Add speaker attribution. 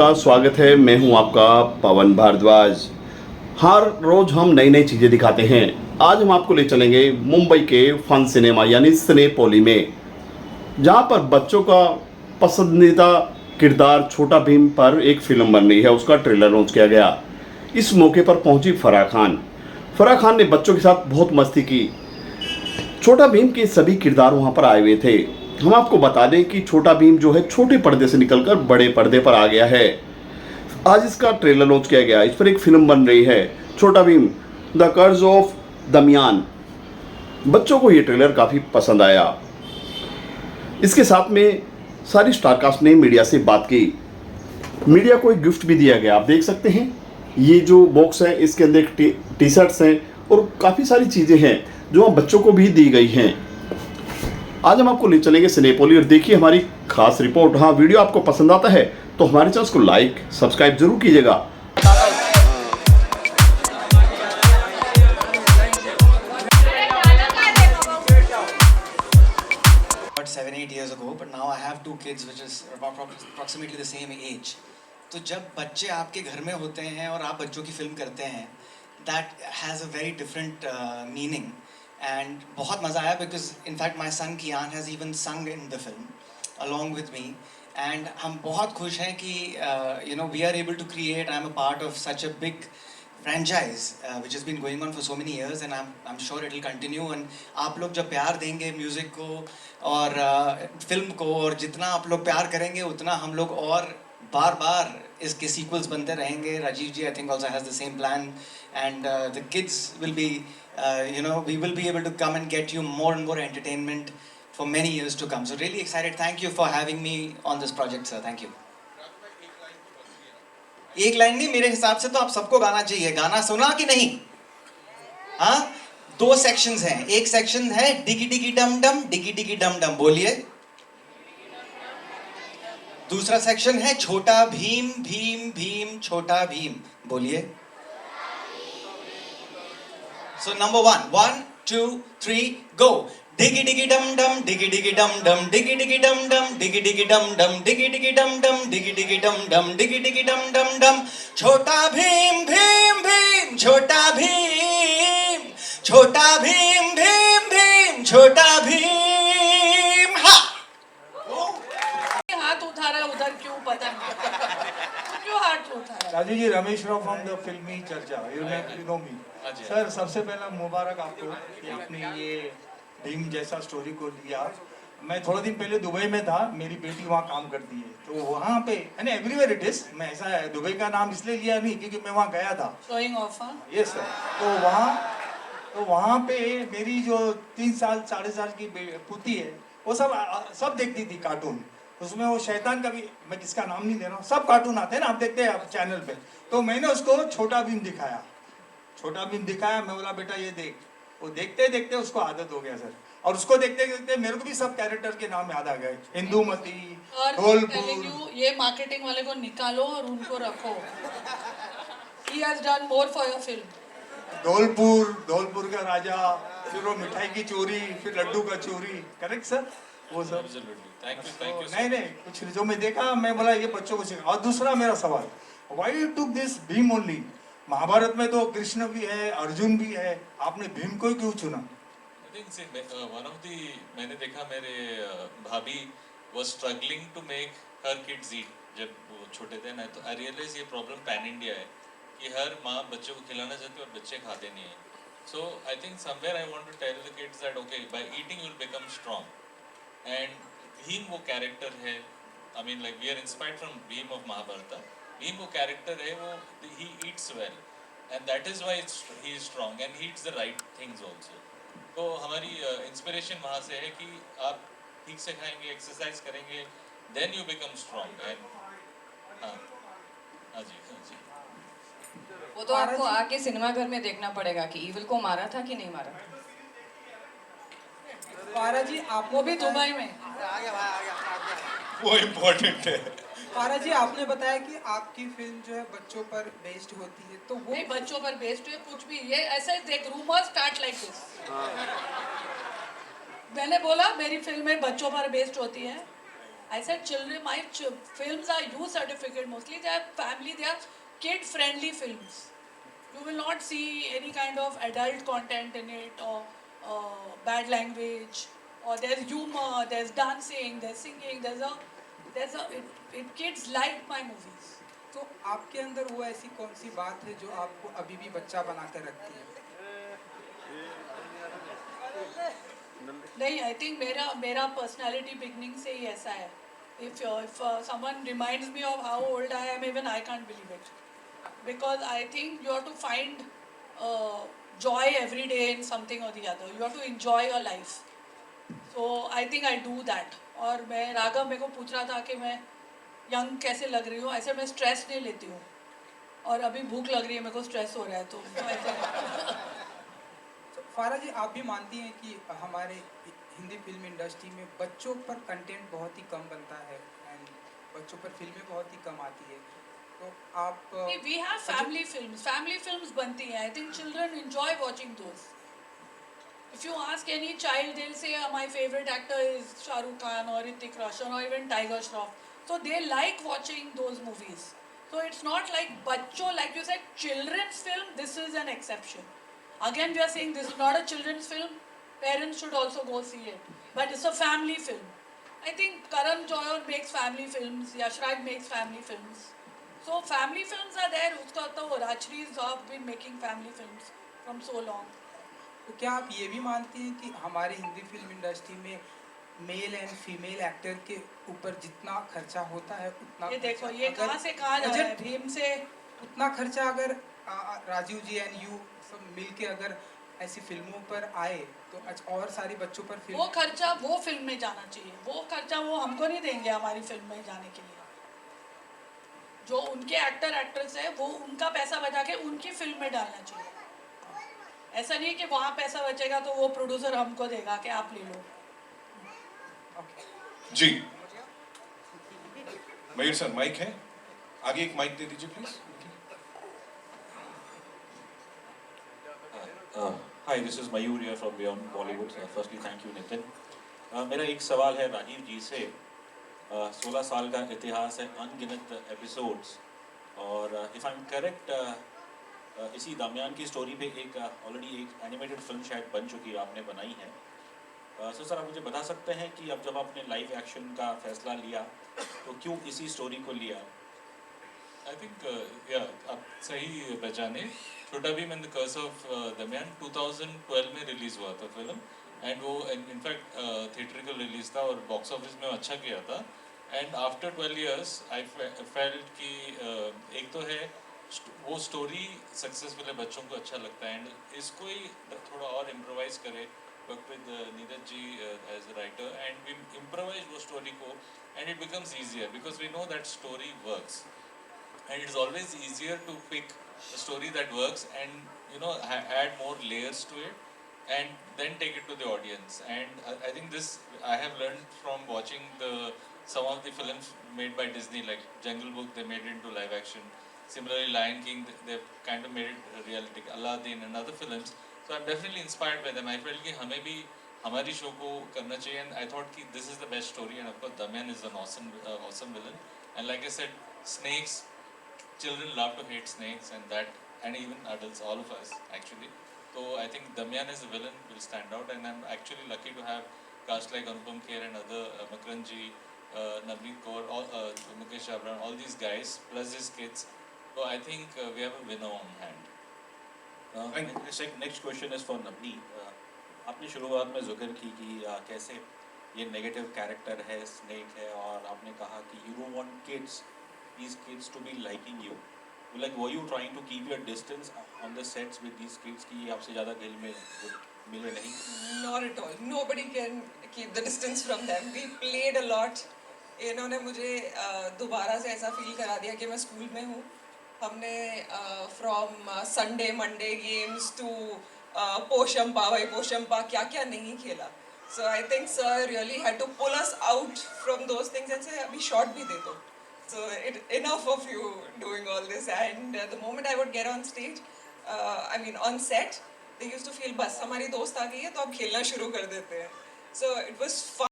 Speaker 1: का स्वागत है। मैं हूं आपका पवन भारद्वाज। हर रोज हम नई नई चीज़ें दिखाते हैं। आज हम आपको ले चलेंगे मुंबई के फन सिनेमा यानी सिनेपोली में, जहां पर बच्चों का पसंदीदा किरदार छोटा भीम पर एक फिल्म बन रही है। उसका ट्रेलर लॉन्च किया गया। इस मौके पर पहुंची फराह खान। फराह खान ने बच्चों के साथ बहुत मस्ती की। छोटा भीम के सभी किरदार वहां पर आए हुए थे। हम आपको बता दें कि छोटा भीम जो है छोटे पर्दे से निकलकर बड़े पर्दे पर आ गया है। आज इसका ट्रेलर लॉन्च किया गया। इस पर एक फिल्म बन रही है, छोटा भीम द कर्ज ऑफ दमियान। बच्चों को ये ट्रेलर काफ़ी पसंद आया। इसके साथ में सारी स्टारकास्ट ने मीडिया से बात की। मीडिया को एक गिफ्ट भी दिया गया। आप देख सकते हैं, ये जो बॉक्स है इसके अंदर एक टी शर्ट्स हैं और काफ़ी सारी चीज़ें हैं जो बच्चों को भी दी गई हैं। आज हम आपको ले चलेंगे सिनेपोली और देखिए हमारी खास रिपोर्ट। हाँ, वीडियो आपको पसंद आता है तो हमारे चैनल को लाइक सब्सक्राइब जरूर कीजिएगा।
Speaker 2: 7-8 years ago, but now I have two kids which is approximately the same age. तो जब बच्चे आपके घर में होते हैं और आप बच्चों की फिल्म करते हैं, that has a very different meaning and बहुत मज़ा आया because in fact my son Kian has even sung in the film along with me and हम बहुत खुश हैं कि we are able to create. I'm a part of such a big franchise which has been going on for so many years and I'm sure it will continue. and आप लोग जब प्यार देंगे म्यूज़िक को और फिल्म को और जितना आप लोग प्यार करेंगे उतना हम लोग और बार बार इसके सीक्वल्स बनते रहेंगे. राजीव जी I think also has the same plan and the kids will be we will be able to come and get you more and more entertainment for many years to come. So really excited. Thank you for having me on this project, sir. Thank you. एक line नहीं, मेरे हिसाब से तो आप सबको गाना चाहिए. गाना सुना कि नहीं? हाँ, दो सेक्शंस हैं. एक सेक्शन है डिगी डिगी डम डम, डिगी डिगी डम डम, बोलिए. दूसरा सेक्शन है छोटा भीम भीम भीम छोटा भीम, बोलिए. So number 1, 2, 3, go. Diggy diggy dum dum, diggy diggy dum dum, diggy diggy dum dum, diggy diggy dum dum, diggy diggy dum dum, diggy diggy dum dum, diggy diggy dum dum dum. छोटा भीम भीम भीम छोटा भीम, छोटा भीम भीम भीम छोटा भीम. हा.
Speaker 3: हाथ उठा रहा उधर क्यों पता नहीं. क्यों हाथ उठा रहा.
Speaker 4: राजू जी, रमेश राव फ्रॉम द फिल्मी चर्चा. You know me sir. सबसे पहला मुबारक आपको कि आपने ये भीम जैसा स्टोरी को लिया. मैं थोड़ा दिन पहले दुबई में था. मेरी बेटी वहाँ काम करती है तो वहाँ पे एवरीवेयर इट इज. मैं ऐसा है दुबई का नाम इसलिए लिया नहीं क्योंकि मैं वहाँ गया था.
Speaker 3: Showing off.
Speaker 4: Yes sir. तो वहाँ पे मेरी जो 3 साल 4.5 साल की पुती है वो सब देखती थी कार्टून. उसमें वो शैतान का भी, मैं किसका नाम नहीं ले रहा हूँ, सब कार्टून आते हैं ना, आप देखते हैं आप चैनल पे. तो मैंने उसको छोटा भीम दिखाया. मैं बोला बेटा ये देख. वो देखते देखते उसको आदत हो गया सर. और उसको देखते देखते मेरे को भी सब कैरेक्टर के नाम याद आ गए. इंदुमती, ढोलपुर.
Speaker 3: ये मार्केटिंग वाले को निकालो और उनको रखो. He has done more for your film.
Speaker 4: Dholpur का राजा, फिर वो मिठाई की चोरी, फिर लड्डू का चोरी. Correct sir. वो सब
Speaker 5: थैंक यू.
Speaker 4: नहीं कुछ जो मैं देखा मैं बोला ये बच्चों को सिखा. और दूसरा मेरा सवाल, why you took this Bhim only? Mahabharat में तो कृष्ण भी है, अर्जुन भी है, आपने भीम को ही क्यों चुना?
Speaker 5: I think one of the, मैंने देखा मेरे भाभी was struggling to make her kids eat जब वो छोटे थे ना. तो आई रियलाइज ये प्रॉब्लम पैन इंडिया है कि हर माँ बच्चों को खिलाना चाहती है और बच्चे खाते नहीं हैं. So I think somewhere I want to tell the kids that okay by eating you will become strong. And Bheem वो कैरेक्टर है, I mean like we are inspired from Bheem of Mahabharat. Bheem वो कैरेक्टर है, वो he eats well and that is why he is strong and he eats the right things also. तो हमारी inspiration वहाँ से है कि आप ठीक से खाएंगे, एक्सरसाइज करेंगे, then you become strong. And हाँ जी.
Speaker 6: वो तो आपको आके सिनेमा घर में देखना पड़ेगा कि ईविल को मारा था कि नहीं मारा.
Speaker 7: पारा जी आप
Speaker 3: वो भी दुबई में.
Speaker 5: वो इम्पोर्टेंट है.
Speaker 7: पारा जी आपने बताया कि आपकी फिल्म जो है बच्चों पर बेस्ड होती है, तो वो
Speaker 3: नहीं बच्चों पर बेस्ड है कुछ भी. ये ऐसे देख, रूमर स्टार्ट लाइक दिस. मैंने बोला मेरी फिल्में बच्चों पर बेस्ड होती है. I said children, films are U certificate mostly. They are family, they are kid friendly films. You will not see any kind of adult content in it or bad language, or there's humor, there's dancing, there's singing, kids like my movies.
Speaker 7: तो आपके अंदर वो ऐसी कौन सी बात है जो आपको अभी भी बच्चा बना कर रखती है?
Speaker 3: नहीं, आई थिंक मेरा पर्सनालिटी बिगनिंग से ही ऐसा है. If someone reminds me of how old I am, even I can't believe it, because I think you have to find joy every day in something or the other. You have to enjoy your life. So I think I do that. और मैं राघव मेरे को पूछ रहा था कि मैं young कैसे लग रही हूँ. ऐसे मैं स्ट्रेस नहीं लेती हूँ, और अभी भूख लग रही है, मेरे को स्ट्रेस हो रहा है, तो ऐसे.
Speaker 7: तो फारा जी, आप भी मानती हैं कि हमारे हिंदी फिल्म इंडस्ट्री में बच्चों पर कंटेंट बहुत ही कम बनता है एंड बच्चों पर फिल्में बहुत ही कम आती है, तो आप
Speaker 3: We have family films. Family films बनती हैं. I think children enjoy watching those. If you ask any child, they'll say my favorite actor is Shah Rukh Khan or Hrithik Roshan or even Tiger Shroff. So they like watching those movies. So it's not like bachcho, like you said, children's film. This is an exception. Again, we are saying this is not a children's film. Parents should also go see it. But it's a family film. I think Karan Johar makes family films. Yash Raj makes family films. So family films are there. उसका तो Rajshri's have been making family films from so long.
Speaker 7: तो क्या आप ये भी मानती हैं कि हमारे हिंदी फिल्म इंडस्ट्री में मेल एंड फीमेल एक्टर के ऊपर जितना खर्चा होता है उतना
Speaker 3: ये देखो,
Speaker 7: खर्चा
Speaker 3: ये
Speaker 7: अगर
Speaker 3: कहाँ से कहाँ जा रहा है,
Speaker 7: बजट
Speaker 3: भीम से.
Speaker 7: उतना खर्चा अगर राजीव जी एंड यू सब मिलके अगर ऐसी फिल्मों पर आए तो और सारी बच्चों पर
Speaker 3: वो
Speaker 7: फिल्म
Speaker 3: खर्चा वो फिल्म में जाना चाहिए. वो खर्चा वो हमको नहीं देंगे हमारी फिल्म में जाने के लिए. जो उनके एक्टर एक्ट्रेस है, वो उनका पैसा बचा के उनकी फिल्म में डालना चाहिए. ऐसा नहीं कि वहाँ पैसा बचेगा तो वो प्रोड्यूसर हमको देगा कि आप ले लो.
Speaker 8: जी मयूर सर, माइक है, आगे एक माइक दे दीजिए please.
Speaker 9: Hi, this is Mayur here from Beyond Bollywood. Firstly, thank you, Nitin. मेरा एक सवाल है राजीव जी से. 16 साल का इतिहास है, अनगिनत एपिसोड्स, और इफ़ आई एम करेक्ट इसी दरमियान की स्टोरी पे एक ऑलरेडी एक एनिमेटेड फिल्म शायद बन चुकी है, आपने बनाई है. सो सर, आप मुझे बता सकते हैं कि अब जब आपने लाइव एक्शन का फैसला लिया तो क्यों इसी स्टोरी को लिया?
Speaker 5: आई थिंक आप सही पहचाने. छोटा Bheem and the curse of Damyant 2012 में रिलीज हुआ था फिल्म, एंड वो इनफैक्ट थिएट्रिकल रिलीज था और बॉक्स ऑफिस में अच्छा किया था. And after 12 years I felt कि एक तो है वो स्टोरी सक्सेसफुल है, बच्चों को अच्छा लगता है, एंड इसको ही थोड़ा और इम्प्रोवाइज करे. Work with Neeraj ji as a writer, and we improvise वो स्टोरी को, and it becomes easier because we know that story works. And it is always easier to pick a story that works and add more layers to it and then take it to the audience. And I think this I have learned from watching some of the films made by Disney, like Jungle Book. They made it into live action. Similarly, Lion King, they've kind of made it realistic. Aladdin and other films. So I'm definitely inspired by them. I felt कि हमें भी हमारी show को करना चाहिए, and I thought कि this is the best story. And of course, Damayan is an awesome villain. And like I said, snakes. Children love to hate snakes, and even adults, all of us actually. So I think Damayan as a villain will stand out, and I'm actually lucky to have cast like Anupam Kher and other Makran ji, Navneet Kaur, Mukesh Abran, all these guys plus his kids. So I think we have a winner on hand.
Speaker 9: Next question is for Navneet. आपने शुरुआत में जिक्र की कि कैसे ये negative character है, snake है, और आपने कहा कि you don't want these kids to be liking you. Like, were you trying to keep your distance on the sets with these kids कि आपसे ज़्यादा खेल में मिले नहीं?
Speaker 10: Not at all. Nobody can keep the distance from them. We played a lot. इन्होंने मुझे दोबारा से ऐसा फील करा दिया कि मैं स्कूल में हूँ. हमने from Sunday, Monday games to Poshampa, भाई पोशंपा क्या क्या नहीं खेला. So I think sir really had to pull us out from those things and say अभी shot भी दे दो. So enough of you doing all this, and the moment I would get on stage, I mean on set, they used to feel बस हमारी दोस्त आ गई है तो अब खेलना शुरू कर देते हैं. So it was fun.